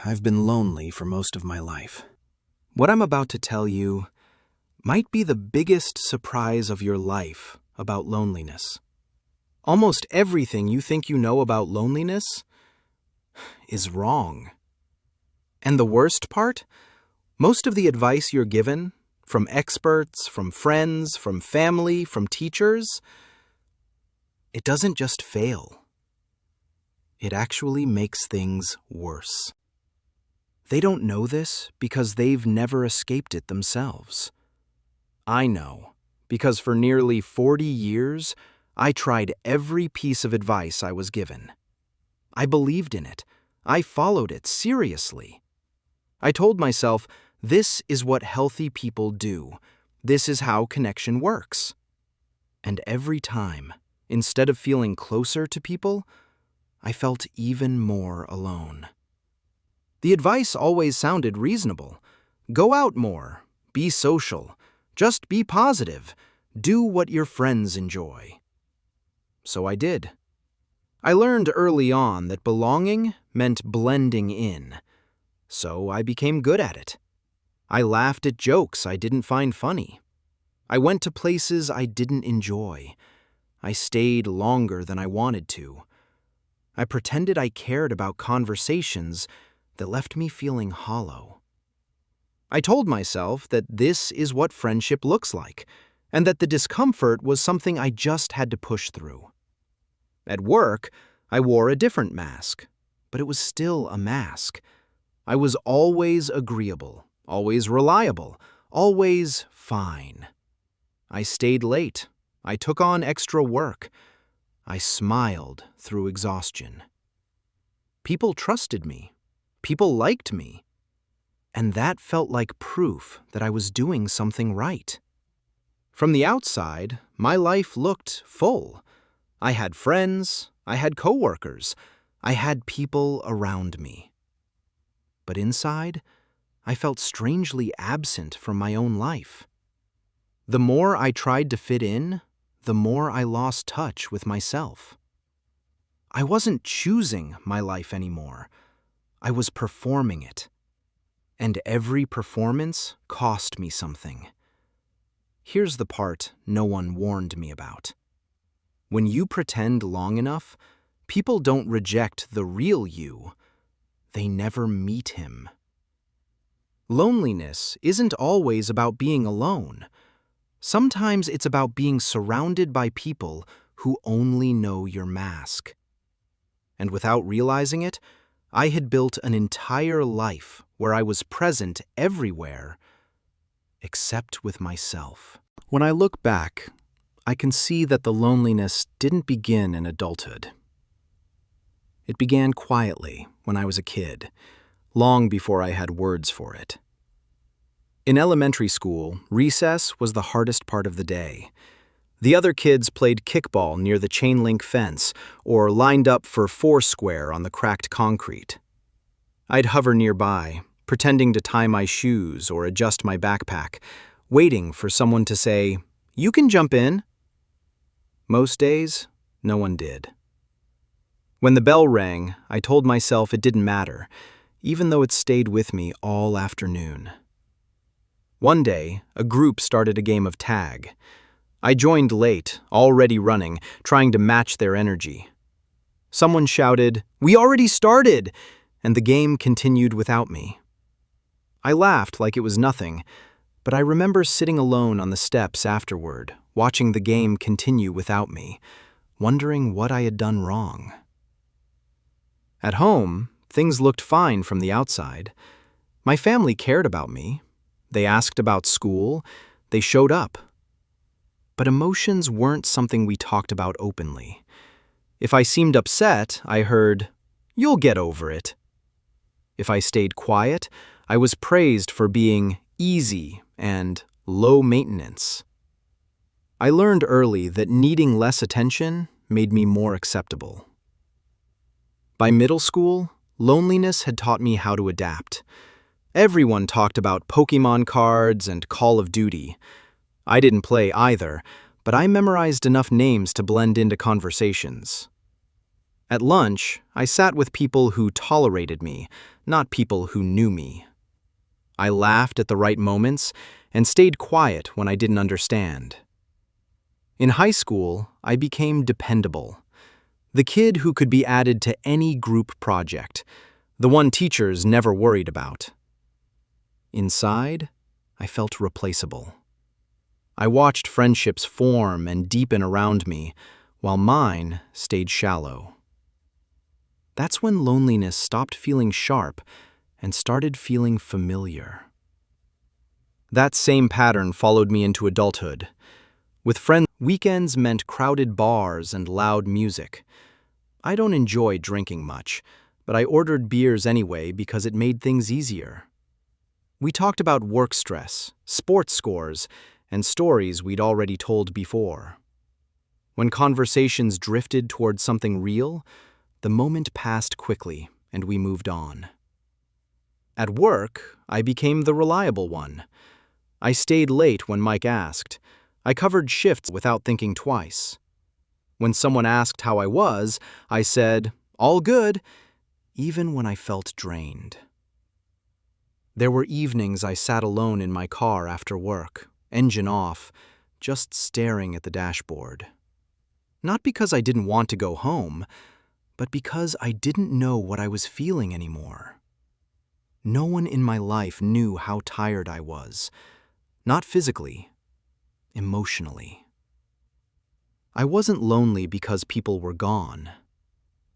I've been lonely for most of my life. What I'm about to tell you might be the biggest surprise of your life about loneliness. Almost everything you think you know about loneliness is wrong. And the worst part? Most of the advice you're given, from experts, from friends, from family, from teachers, it doesn't just fail. It actually makes things worse. They don't know this because they've never escaped it themselves. I know, because for nearly 40 years, I tried every piece of advice I was given. I believed in it. I followed it seriously. I told myself, this is what healthy people do. This is how connection works. And every time, instead of feeling closer to people, I felt even more alone. The advice always sounded reasonable. Go out more. Be social. Just be positive. Do what your friends enjoy. So I did. I learned early on that belonging meant blending in. So I became good at it. I laughed at jokes I didn't find funny. I went to places I didn't enjoy. I stayed longer than I wanted to. I pretended I cared about conversations that left me feeling hollow. I told myself that this is what friendship looks like, and that the discomfort was something I just had to push through. At work, I wore a different mask, but it was still a mask. I was always agreeable, always reliable, always fine. I stayed late. I took on extra work. I smiled through exhaustion. People trusted me. People liked me. And that felt like proof that I was doing something right. From the outside, my life looked full. I had friends. I had coworkers. I had people around me. But inside, I felt strangely absent from my own life. The more I tried to fit in, the more I lost touch with myself. I wasn't choosing my life anymore. I was performing it. And every performance cost me something. Here's the part no one warned me about. When you pretend long enough, people don't reject the real you. They never meet him. Loneliness isn't always about being alone. Sometimes it's about being surrounded by people who only know your mask. And without realizing it, I had built an entire life where I was present everywhere, except with myself. When I look back, I can see that the loneliness didn't begin in adulthood. It began quietly when I was a kid, long before I had words for it. In elementary school, recess was the hardest part of the day. The other kids played kickball near the chain-link fence or lined up for foursquare on the cracked concrete. I'd hover nearby, pretending to tie my shoes or adjust my backpack, waiting for someone to say, "You can jump in." Most days, no one did. When the bell rang, I told myself it didn't matter, even though it stayed with me all afternoon. One day, a group started a game of tag. I joined late, already running, trying to match their energy. Someone shouted, "We already started!" and the game continued without me. I laughed like it was nothing, but I remember sitting alone on the steps afterward, watching the game continue without me, wondering what I had done wrong. At home, things looked fine from the outside. My family cared about me. They asked about school. They showed up. But emotions weren't something we talked about openly. If I seemed upset, I heard, "You'll get over it." If I stayed quiet, I was praised for being easy and low maintenance. I learned early that needing less attention made me more acceptable. By middle school, loneliness had taught me how to adapt. Everyone talked about Pokemon cards and Call of Duty. I didn't play either, but I memorized enough names to blend into conversations. At lunch, I sat with people who tolerated me, not people who knew me. I laughed at the right moments and stayed quiet when I didn't understand. In high school, I became dependable. The kid who could be added to any group project, the one teachers never worried about. Inside, I felt replaceable. I watched friendships form and deepen around me, while mine stayed shallow. That's when loneliness stopped feeling sharp and started feeling familiar. That same pattern followed me into adulthood. With friends, weekends meant crowded bars and loud music. I don't enjoy drinking much, but I ordered beers anyway because it made things easier. We talked about work stress, sports scores, and stories we'd already told before. When conversations drifted toward something real, the moment passed quickly and we moved on. At work, I became the reliable one. I stayed late when Mike asked. I covered shifts without thinking twice. When someone asked how I was, I said, "All good," even when I felt drained. There were evenings I sat alone in my car after work, engine off, just staring at the dashboard. Not because I didn't want to go home, but because I didn't know what I was feeling anymore. No one in my life knew how tired I was, not physically, emotionally. I wasn't lonely because people were gone.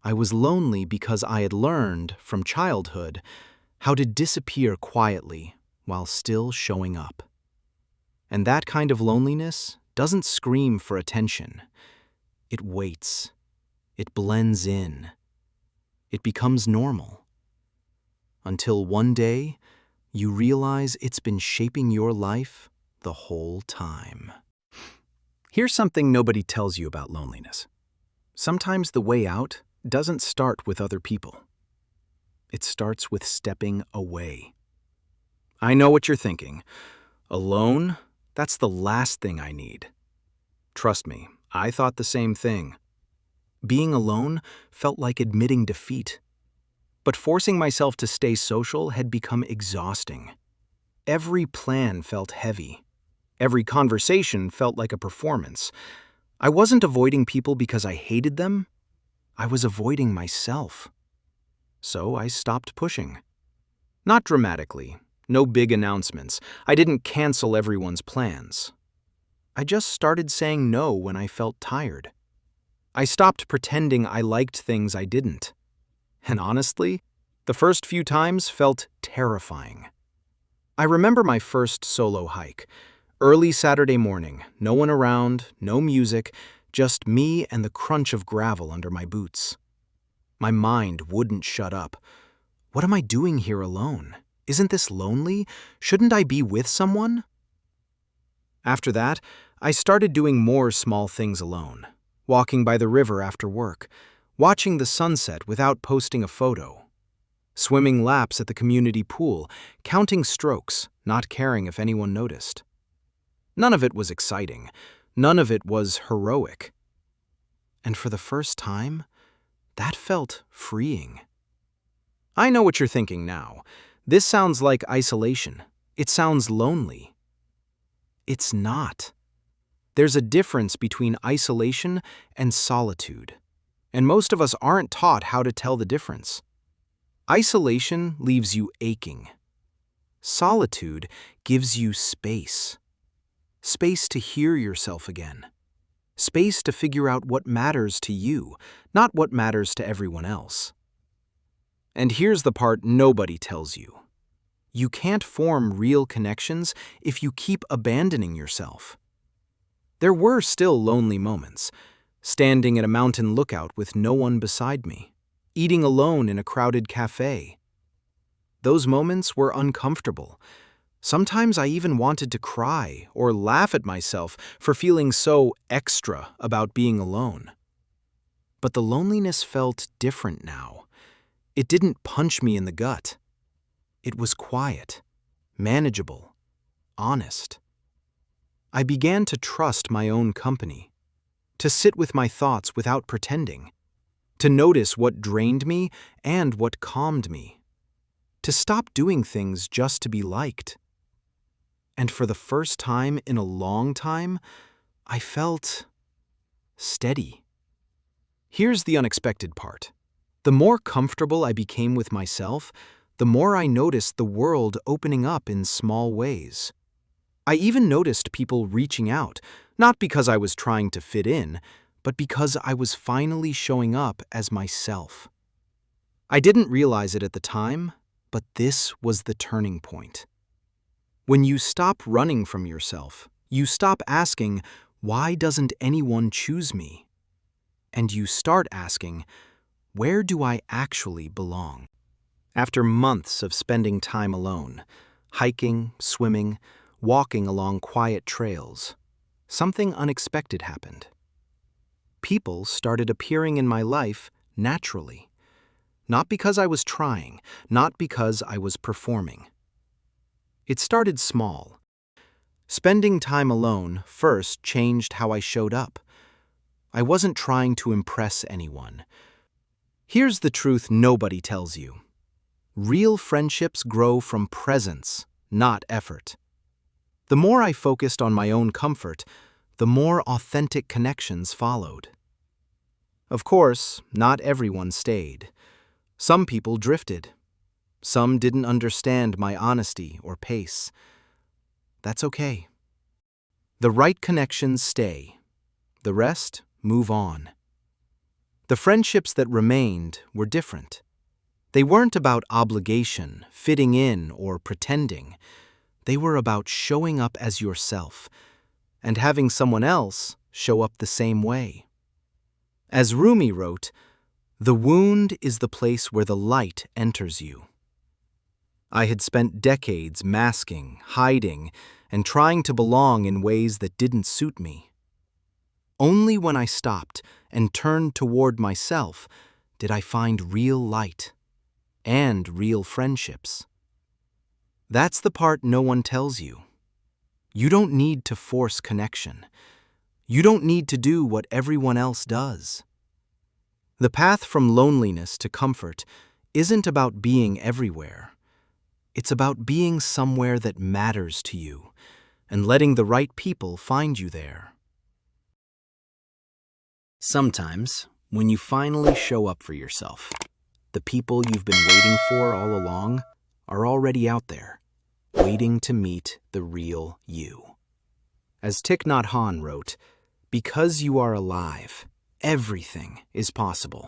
I was lonely because I had learned, from childhood, how to disappear quietly while still showing up. And that kind of loneliness doesn't scream for attention. It waits. It blends in. It becomes normal. Until one day, you realize it's been shaping your life the whole time. Here's something nobody tells you about loneliness. Sometimes the way out doesn't start with other people. It starts with stepping away. I know what you're thinking. Alone? That's the last thing I need. Trust me, I thought the same thing. Being alone felt like admitting defeat. But forcing myself to stay social had become exhausting. Every plan felt heavy. Every conversation felt like a performance. I wasn't avoiding people because I hated them. I was avoiding myself. So I stopped pushing. Not dramatically, no big announcements. I didn't cancel everyone's plans. I just started saying no when I felt tired. I stopped pretending I liked things I didn't. And honestly, the first few times felt terrifying. I remember my first solo hike. Early Saturday morning, no one around, no music, just me and the crunch of gravel under my boots. My mind wouldn't shut up. What am I doing here alone? Isn't this lonely? Shouldn't I be with someone? After that, I started doing more small things alone. Walking by the river after work, watching the sunset without posting a photo, swimming laps at the community pool, counting strokes, not caring if anyone noticed. None of it was exciting. None of it was heroic. And for the first time, that felt freeing. I know what you're thinking now. This sounds like isolation. It sounds lonely. It's not. There's a difference between isolation and solitude, and most of us aren't taught how to tell the difference. Isolation leaves you aching. Solitude gives you space. Space to hear yourself again. Space to figure out what matters to you, not what matters to everyone else. And here's the part nobody tells you. You can't form real connections if you keep abandoning yourself. There were still lonely moments, standing at a mountain lookout with no one beside me, eating alone in a crowded cafe. Those moments were uncomfortable. Sometimes I even wanted to cry or laugh at myself for feeling so extra about being alone. But the loneliness felt different now. It didn't punch me in the gut. It was quiet, manageable, honest. I began to trust my own company, to sit with my thoughts without pretending, to notice what drained me and what calmed me, to stop doing things just to be liked. And for the first time in a long time, I felt steady. Here's the unexpected part. The more comfortable I became with myself, the more I noticed the world opening up in small ways. I even noticed people reaching out, not because I was trying to fit in, but because I was finally showing up as myself. I didn't realize it at the time, but this was the turning point. When you stop running from yourself, you stop asking, "Why doesn't anyone choose me?" And you start asking, "Where do I actually belong?" After months of spending time alone, hiking, swimming, walking along quiet trails, something unexpected happened. People started appearing in my life naturally. Not because I was trying, not because I was performing. It started small. Spending time alone first changed how I showed up. I wasn't trying to impress anyone. Here's the truth nobody tells you. Real friendships grow from presence, not effort. The more I focused on my own comfort, the more authentic connections followed. Of course, not everyone stayed. Some people drifted. Some didn't understand my honesty or pace. That's okay. The right connections stay. The rest move on. The friendships that remained were different. They weren't about obligation, fitting in, or pretending. They were about showing up as yourself and having someone else show up the same way. As Rumi wrote, "The wound is the place where the light enters you." I had spent decades masking, hiding, and trying to belong in ways that didn't suit me. Only when I stopped and turned toward myself did I find real light and real friendships. That's the part no one tells you. You don't need to force connection. You don't need to do what everyone else does. The path from loneliness to comfort isn't about being everywhere. It's about being somewhere that matters to you and letting the right people find you there. Sometimes, when you finally show up for yourself, the people you've been waiting for all along are already out there, waiting to meet the real you. As Thich Nhat Hanh wrote, "Because you are alive, everything is possible."